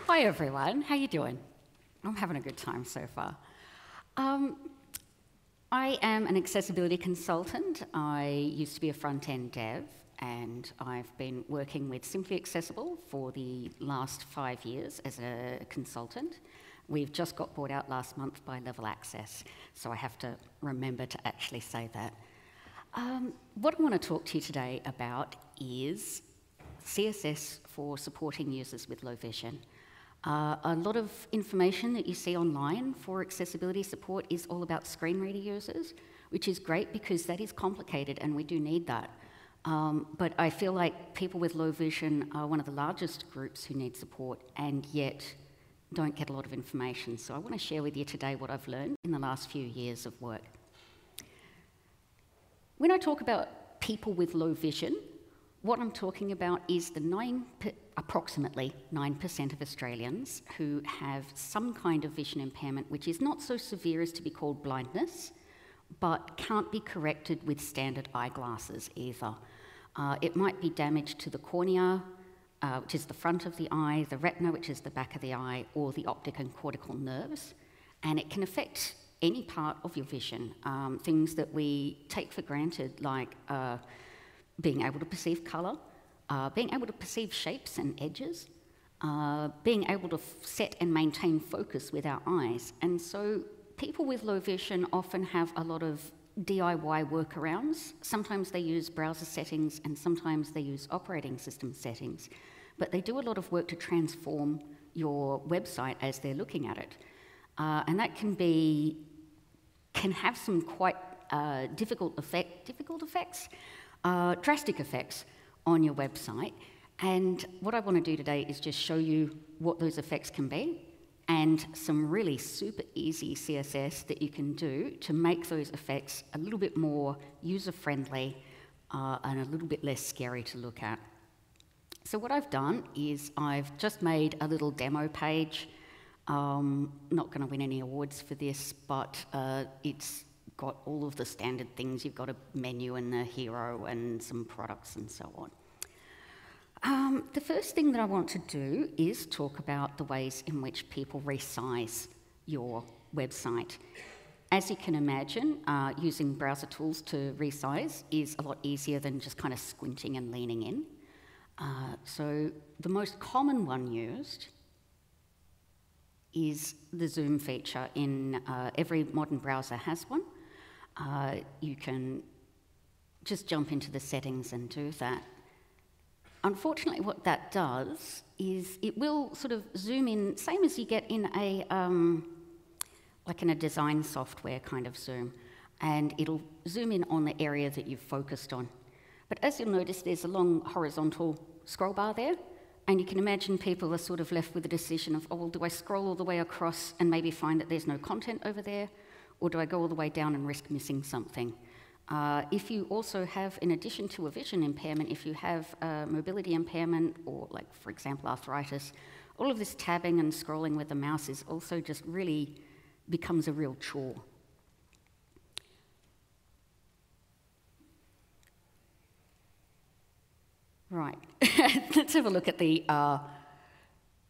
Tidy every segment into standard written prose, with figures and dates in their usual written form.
Hi everyone, how you doing? I'm having a good time so far. I am an accessibility consultant. I used to be a front-end dev, and I've been working with Simply Accessible for the last 5 years as a consultant. We've just got bought out last month by Level Access, so I have to remember to actually say that. What I want to talk to you today about is CSS for supporting users with low vision. A lot of information that you see online for accessibility support is all about screenreader users, which is great because that is complicated and we do need that. But I feel like people with low vision are one of the largest groups who need support and yet don't get a lot of information. So I want to share with you today what I've learned in the last few years of work. When I talk about people with low vision, what I'm talking about is the approximately 9% of Australians who have some kind of vision impairment which is not so severe as to be called blindness, but can't be corrected with standard eyeglasses either. It might be damage to the cornea, which is the front of the eye, the retina, which is the back of the eye, or the optic and cortical nerves, and it can affect any part of your vision. Things that we take for granted, like being able to perceive colour, being able to perceive shapes and edges, being able to set and maintain focus with our eyes. And so people with low vision often have a lot of DIY workarounds. Sometimes they use browser settings and sometimes they use operating system settings, but they do a lot of work to transform your website as they're looking at it. And that can have some quite drastic effects on your website. And what I want to do today is just show you what those effects can be and some really super easy CSS that you can do to make those effects a little bit more user-friendly and a little bit less scary to look at. So what I've done is I've just made a little demo page. Not going to win any awards for this, but it's got all of the standard things. You've got a menu and a hero and some products and so on. The first thing that I want to do is talk about the ways in which people resize your website. As you can imagine, using browser tools to resize is a lot easier than just kind of squinting and leaning in. So the most common one used is the zoom feature. In every modern browser has one. You can just jump into the settings and do that. Unfortunately, what that does is it will sort of zoom in, same as you get in a like in a design software kind of zoom, and it'll zoom in on the area that you've focused on. But as you'll notice, there's a long horizontal scroll bar there, and you can imagine people are sort of left with the decision of, oh, well, do I scroll all the way across and maybe find that there's no content over there? Or do I go all the way down and risk missing something? If you also have, in addition to a vision impairment, if you have a mobility impairment or, like, for example, arthritis, all of this tabbing and scrolling with the mouse is also just really becomes a real chore. Right, let's have a look at the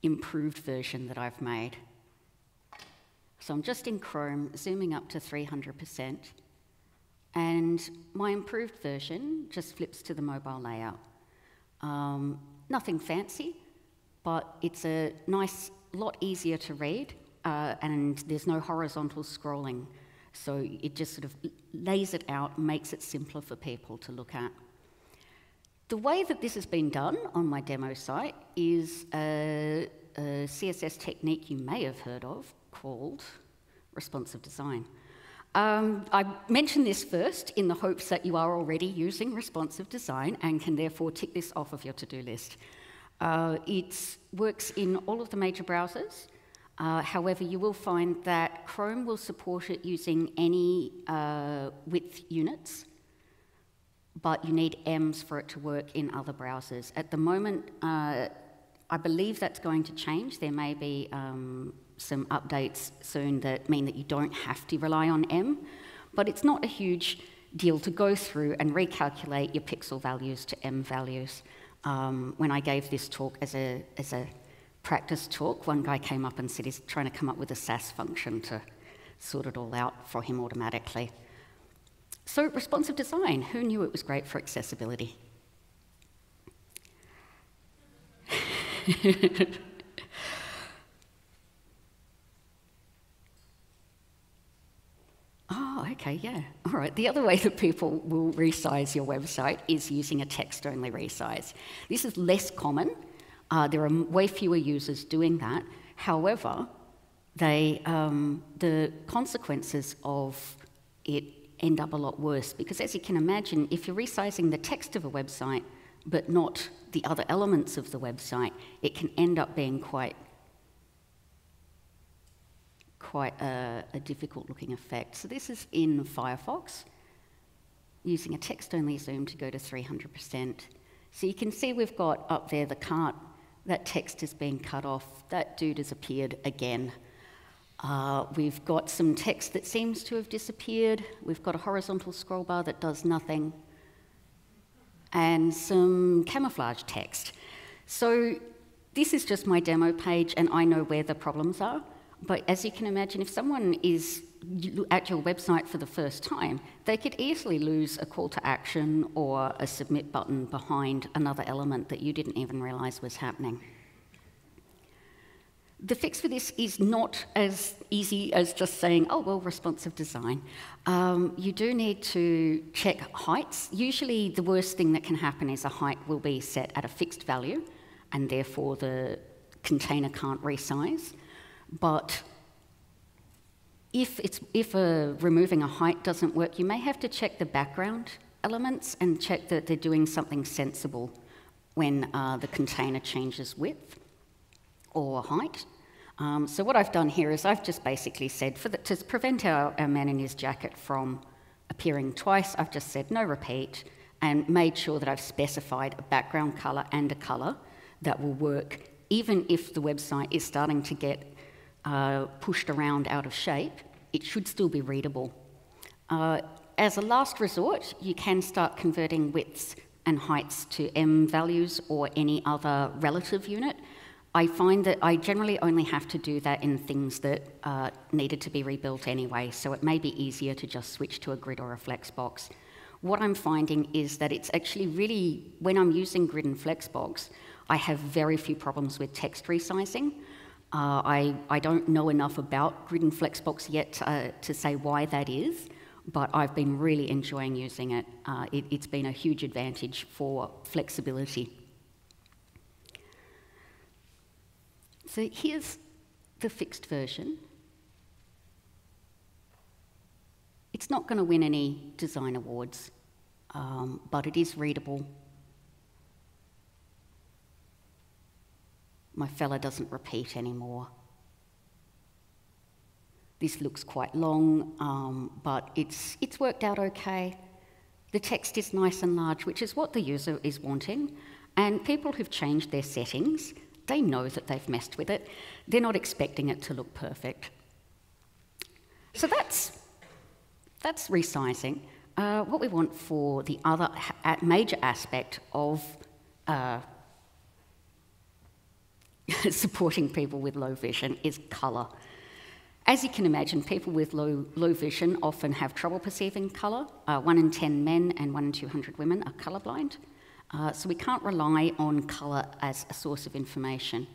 improved version that I've made. So I'm just in Chrome, zooming up to 300%, and my improved version just flips to the mobile layout. Nothing fancy, but it's a nice lot easier to read, and there's no horizontal scrolling. So it just sort of lays it out, makes it simpler for people to look at. The way that this has been done on my demo site is a CSS technique you may have heard of called responsive design. I mention this first in the hopes that you are already using responsive design and can therefore tick this off of your to-do list. It works in all of the major browsers. However, you will find that Chrome will support it using any width units, but you need M's for it to work in other browsers. At the moment, I believe that's going to change. There may be some updates soon that mean that you don't have to rely on M, but it's not a huge deal to go through and recalculate your pixel values to M values. When I gave this talk as a practice talk, one guy came up and said he's trying to come up with a SAS function to sort it all out for him automatically. So responsive design, who knew it was great for accessibility? Oh, okay, yeah. All right, the other way that people will resize your website is using a text-only resize. This is less common. There are way fewer users doing that. However, the consequences of it end up a lot worse because, as you can imagine, if you're resizing the text of a website but not the other elements of the website, it can end up being quite a difficult-looking effect. So this is in Firefox, using a text-only zoom to go to 300%. So you can see we've got up there the cart. That text has been cut off. That dude has appeared again. We've got some text that seems to have disappeared. We've got a horizontal scroll bar that does nothing. And some camouflage text. So this is just my demo page, and I know where the problems are. But as you can imagine, if someone is at your website for the first time, they could easily lose a call to action or a submit button behind another element that you didn't even realize was happening. The fix for this is not as easy as just saying, oh, well, responsive design. You do need to check heights. Usually the worst thing that can happen is a height will be set at a fixed value, and therefore the container can't resize. But if removing a height doesn't work, you may have to check the background elements and check that they're doing something sensible when the container changes width or height. So what I've done here is I've just basically said, to prevent our man in his jacket from appearing twice, I've just said no repeat and made sure that I've specified a background colour and a colour that will work even if the website is starting to get pushed around out of shape. It should still be readable. As a last resort, you can start converting widths and heights to M values or any other relative unit. I find that I generally only have to do that in things that needed to be rebuilt anyway, so it may be easier to just switch to a grid or a flexbox. What I'm finding is that it's actually really, when I'm using grid and flexbox, I have very few problems with text resizing. I don't know enough about Grid and Flexbox yet to say why that is, but I've been really enjoying using it. It's been a huge advantage for flexibility. So here's the fixed version. It's not going to win any design awards, but it is readable. My fella doesn't repeat anymore. This looks quite long, but it's worked out okay. The text is nice and large, which is what the user is wanting. And people who've changed their settings, they know that they've messed with it. They're not expecting it to look perfect. So that's resizing. What we want for the other major aspect of supporting people with low vision is colour. As you can imagine, people with low vision often have trouble perceiving colour. 1 in 10 men and 1 in 200 women are colourblind. So we can't rely on colour as a source of information.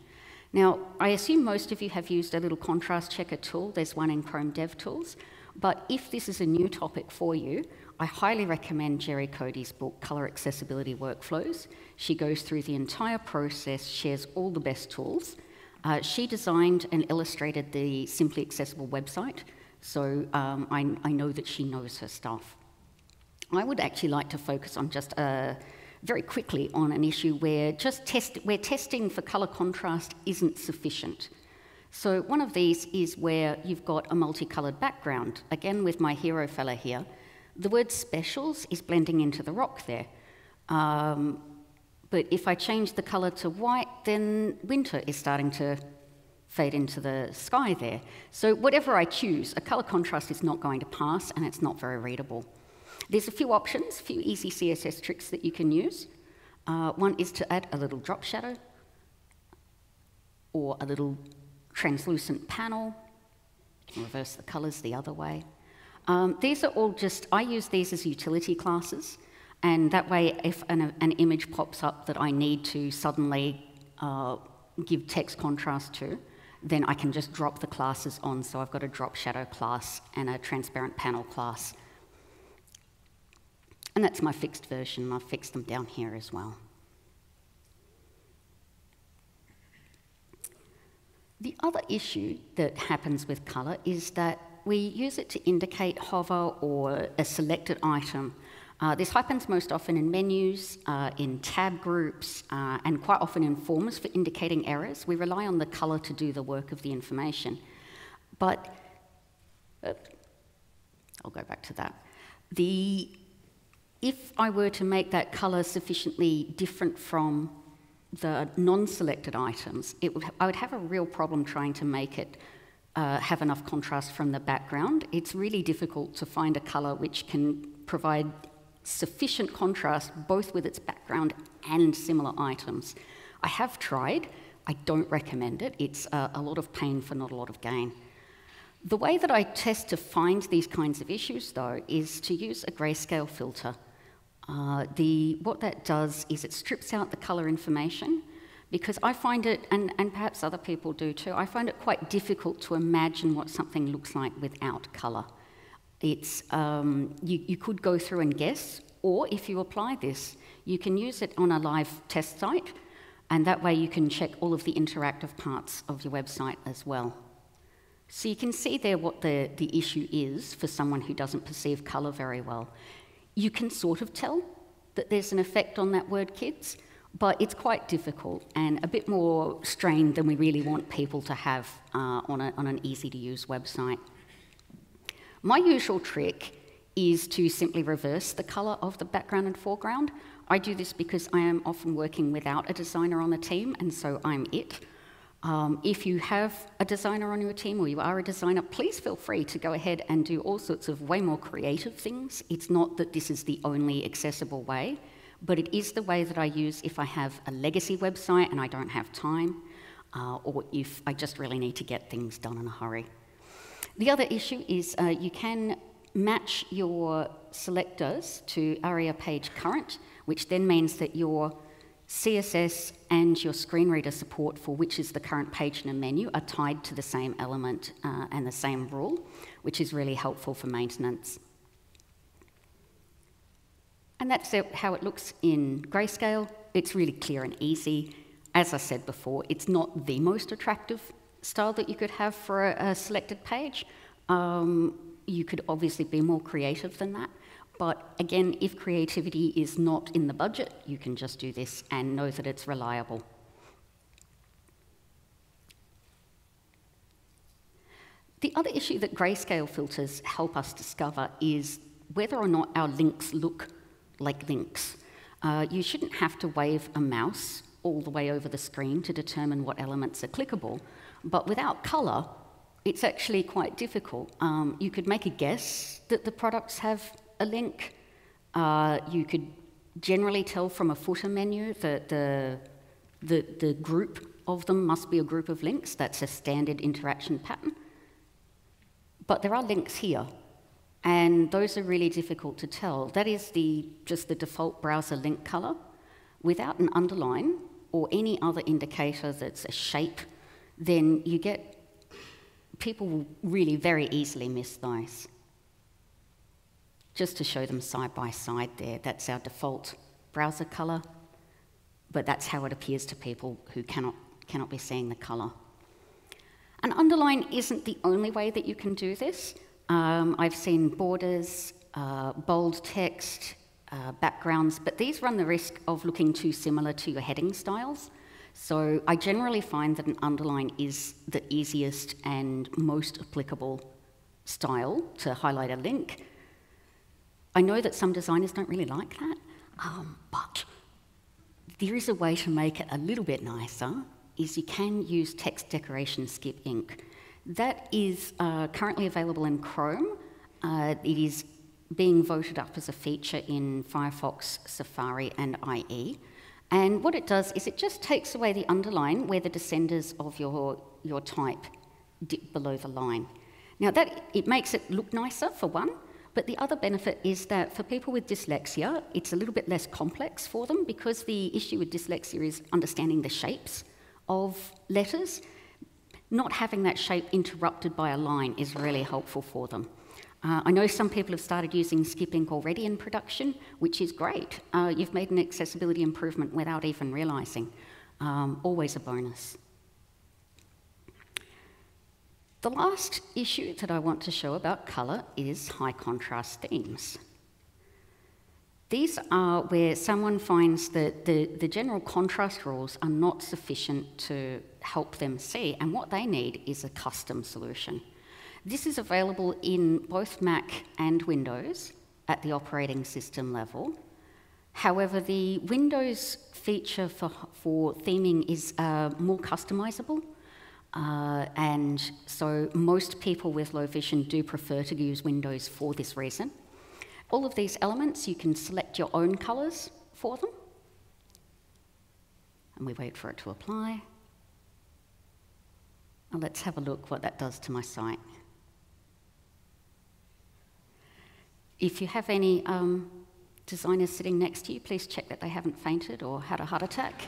Now, I assume most of you have used a little contrast checker tool. There's one in Chrome DevTools. But if this is a new topic for you, I highly recommend Jerry Cody's book, Colour Accessibility Workflows. She goes through the entire process, shares all the best tools. She designed and illustrated the Simply Accessible website, so I know that she knows her stuff. I would actually like to focus on just very quickly on an issue where where testing for colour contrast isn't sufficient. So one of these is where you've got a multicoloured background. Again, with my hero fella here, the word specials is blending into the rock there. But if I change the colour to white, then winter is starting to fade into the sky there. So whatever I choose, a colour contrast is not going to pass, and it's not very readable. There's a few options, a few easy CSS tricks that you can use. One is to add a little drop shadow, or a little translucent panel. You can reverse the colors the other way. These are all just, I use these as utility classes, and that way if an image pops up that I need to suddenly give text contrast to, then I can just drop the classes on. So I've got a drop shadow class and a transparent panel class. And that's my fixed version. I've fixed them down here as well. The other issue that happens with colour is that we use it to indicate hover or a selected item. This happens most often in menus, in tab groups, and quite often in forms for indicating errors. We rely on the colour to do the work of the information. But, I'll go back to that. If I were to make that colour sufficiently different from the non-selected items, I would have a real problem trying to make it have enough contrast from the background. It's really difficult to find a colour which can provide sufficient contrast both with its background and similar items. I have tried. I don't recommend it. It's a lot of pain for not a lot of gain. The way that I test to find these kinds of issues, though, is to use a grayscale filter. What that does is it strips out the colour information, because I find it, and perhaps other people do too, I find it quite difficult to imagine what something looks like without colour. It's, you could go through and guess, or if you apply this, you can use it on a live test site, and that way you can check all of the interactive parts of your website as well. So you can see there what the issue is for someone who doesn't perceive colour very well. You can sort of tell that there's an effect on that word kids, but it's quite difficult and a bit more strained than we really want people to have on an easy-to-use website. My usual trick is to simply reverse the colour of the background and foreground. I do this because I am often working without a designer on the team, and so I'm it. If you have a designer on your team or you are a designer, please feel free to go ahead and do all sorts of way more creative things. It's not that this is the only accessible way, but it is the way that I use if I have a legacy website and I don't have time, or if I just really need to get things done in a hurry. The other issue is you can match your selectors to ARIA page current, which then means that your CSS and your screenreader support for which is the current page in a menu are tied to the same element and the same rule, which is really helpful for maintenance. And that's how it looks in grayscale. It's really clear and easy. As I said before, it's not the most attractive style that you could have for a selected page. You could obviously be more creative than that. But again, if creativity is not in the budget, you can just do this and know that it's reliable. The other issue that grayscale filters help us discover is whether or not our links look like links. You shouldn't have to wave a mouse all the way over the screen to determine what elements are clickable, but without colour, it's actually quite difficult. You could make a guess that the products have a link. You could generally tell from a footer menu that the group of them must be a group of links. That's a standard interaction pattern. But there are links here, and those are really difficult to tell. That is just the default browser link color. Without an underline or any other indicator that's a shape, then you get people will really very easily miss those. Just to show them side by side there, that's our default browser color, but that's how it appears to people who cannot be seeing the color. An underline isn't the only way that you can do this. I've seen borders, bold text, backgrounds, but these run the risk of looking too similar to your heading styles. So I generally find that an underline is the easiest and most applicable style to highlight a link. I know that some designers don't really like that, but there is a way to make it a little bit nicer, is you can use text decoration skip ink. That is currently available in Chrome. It is being voted up as a feature in Firefox, Safari, and IE. And what it does is it just takes away the underline where the descenders of your type dip below the line. Now it makes it look nicer for one, but the other benefit is that for people with dyslexia, it's a little bit less complex for them because the issue with dyslexia is understanding the shapes of letters. Not having that shape interrupted by a line is really helpful for them. I know some people have started using Skip Ink already in production, which is great. You've made an accessibility improvement without even realising. Always a bonus. The last issue that I want to show about colour is high contrast themes. These are where someone finds that the general contrast rules are not sufficient to help them see, and what they need is a custom solution. This is available in both Mac and Windows at the operating system level. However, the Windows feature for theming is more customizable, and so most people with low vision do prefer to use Windows for this reason. All of these elements, you can select your own colours for them. And we wait for it to apply. Now let's have a look what that does to my site. If you have any designers sitting next to you, please check that they haven't fainted or had a heart attack.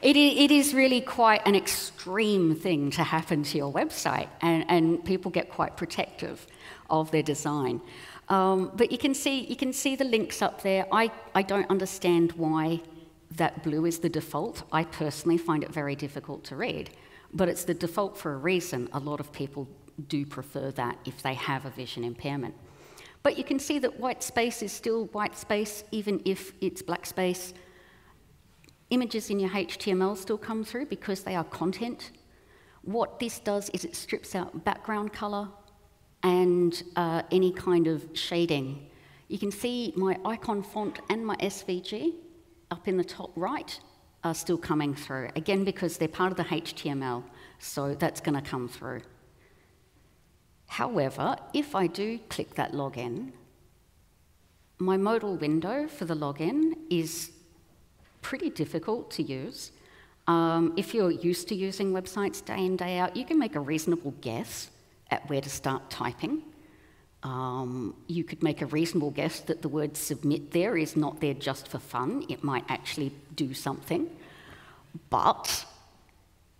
It is really quite an extreme thing to happen to your website, and people get quite protective of their design. But you can see the links up there. I don't understand why that blue is the default. I personally find it very difficult to read, but it's the default for a reason. A lot of people do prefer that if they have a vision impairment. But you can see that white space is still white space, even if it's black space. Images in your HTML still come through because they are content. What this does is it strips out background color and any kind of shading. You can see my icon font and my SVG up in the top right are still coming through, again because they're part of the HTML, so that's going to come through. However, if I do click that login, my modal window for the login is pretty difficult to use. If you're used to using websites day in, day out, you can make a reasonable guess at where to start typing. You could make a reasonable guess that the word submit there is not there just for fun. It might actually do something. But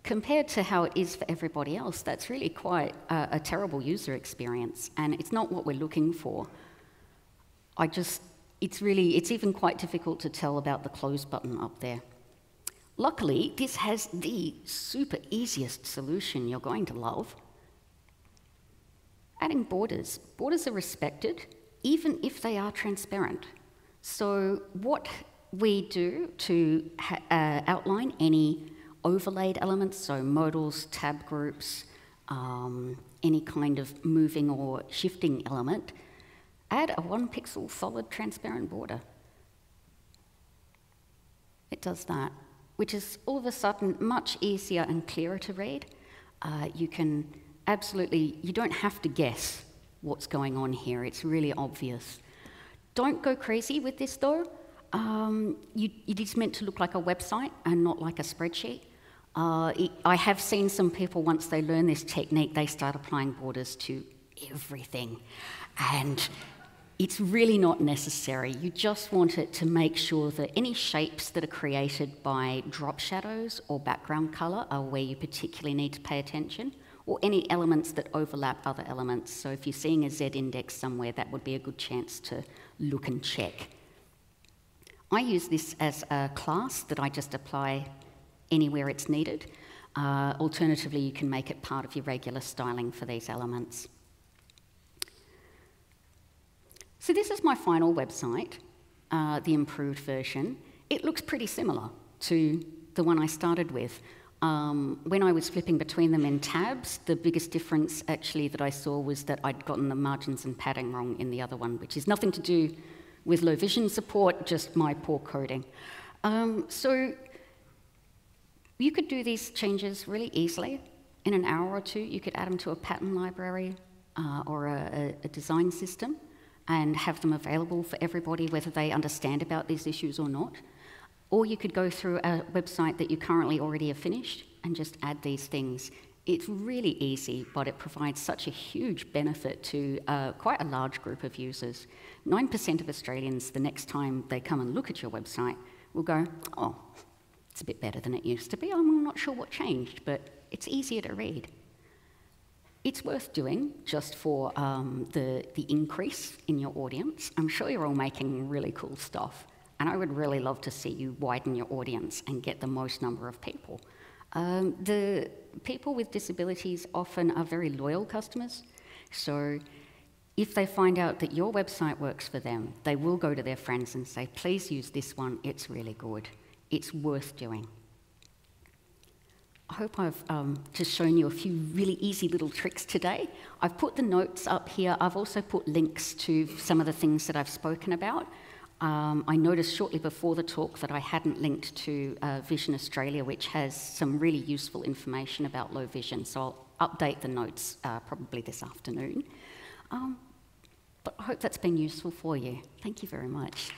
compared to how it is for everybody else, that's really quite a terrible user experience, and it's not what we're looking for. It's even quite difficult to tell about the close button up there. Luckily, this has the super easiest solution you're going to love. Adding borders. Borders are respected, even if they are transparent. So what we do to outline any overlaid elements, so modals, tab groups, any kind of moving or shifting element, add a 1 pixel solid transparent border. It does that, which is all of a sudden much easier and clearer to read. You don't have to guess what's going on here. It's really obvious. Don't go crazy with this though. It is meant to look like a website and not like a spreadsheet. I have seen some people, once they learn this technique, they start applying borders to everything. And it's really not necessary. You just want it to make sure that any shapes that are created by drop shadows or background color are where you particularly need to pay attention, or any elements that overlap other elements. So if you're seeing a Z index somewhere, that would be a good chance to look and check. I use this as a class that I just apply anywhere it's needed. Alternatively, you can make it part of your regular styling for these elements. So this is my final website, the improved version. It looks pretty similar to the one I started with. When I was flipping between them in tabs, the biggest difference actually that I saw was that I'd gotten the margins and padding wrong in the other one, which is nothing to do with low vision support, just my poor coding. So you could do these changes really easily. In an hour or two, you could add them to a pattern library or a design system, and have them available for everybody, whether they understand about these issues or not. Or you could go through a website that you currently already have finished and just add these things. It's really easy, but it provides such a huge benefit to quite a large group of users. 9% of Australians, the next time they come and look at your website, will go, oh, it's a bit better than it used to be. I'm not sure what changed, but it's easier to read. It's worth doing just for the increase in your audience. I'm sure you're all making really cool stuff, and I would really love to see you widen your audience and get the most number of people. The people with disabilities often are very loyal customers, so if they find out that your website works for them, they will go to their friends and say, please use this one, it's really good. It's worth doing. I hope I've just shown you a few really easy little tricks today. I've put the notes up here. I've also put links to some of the things that I've spoken about. I noticed shortly before the talk that I hadn't linked to Vision Australia, which has some really useful information about low vision, so I'll update the notes probably this afternoon. But I hope that's been useful for you. Thank you very much.